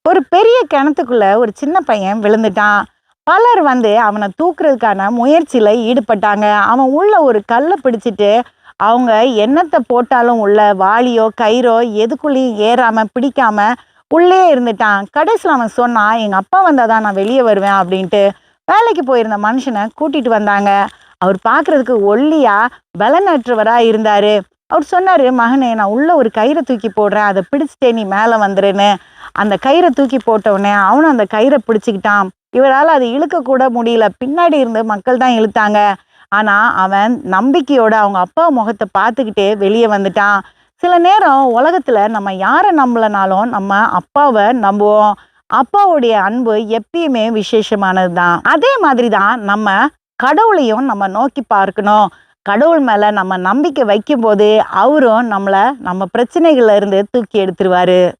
ஒரு பெரிய கிணத்துக்குள்ள ஒரு சின்ன பையன் விழுந்துட்டான். பலர் வந்து அவனை தூக்குறதுக்கான முயற்சியில ஈடுபட்டாங்க. அவன் உள்ள ஒரு கல்ல பிடிச்சிட்டு, அவங்க என்னத்த போட்டாலும் உள்ள வாளியோ, கயிறோ எதுக்குள்ளயும் ஏறாம, பிடிக்காம உள்ளே இருந்துட்டான். கடைசில அவன் சொன்னான், "எங்க அப்பா வந்தா தான் நான் வெளிய வருவேன்" அப்படின்ட்டு. வேலைக்கு போயிருந்த மனுஷன கூட்டிட்டு வந்தாங்க. அவர் பார்க்கறதுக்கு ஒல்லியா, பலனற்றவரா இருந்தாரு. அவர் சொன்னாரு, "மகனே, நான் உள்ள ஒரு கயிற தூக்கி போடுறேன். அத பிடிச்சுட்டே நீ மேல வந்துருன்னு." அந்த கயிற தூக்கி போட்ட உடனே அவனும் அந்த கயிற பிடிச்சுக்கிட்டான். இவரால அத இழுக்க கூட முடியல. பின்னாடி இருந்து மக்கள் தான் இழுத்தாங்க. ஆனா, அவன் நம்பிக்கையோட அவங்க அப்பா முகத்த பார்த்துக்கிட்டே வெளிய வந்துட்டான். சில நேரம் உலகத்துல நம்ம யார நம்பலனாலும், நம்ம அப்பாவ நம்புவோம். அப்பாவுடைய அன்பு எப்பயுமே விசேஷமானது தான். அதே மாதிரி தான் நம்ம கடவுளையும் நம்ம நோக்கி பார்க்கணும். கடவுள் மேல நம்ம நம்பிக்கை வைக்கும்போது, அவரும் நம்மள நம்ம பிரச்சனைகள்ல இருந்து தூக்கி எடுத்துருவாரு.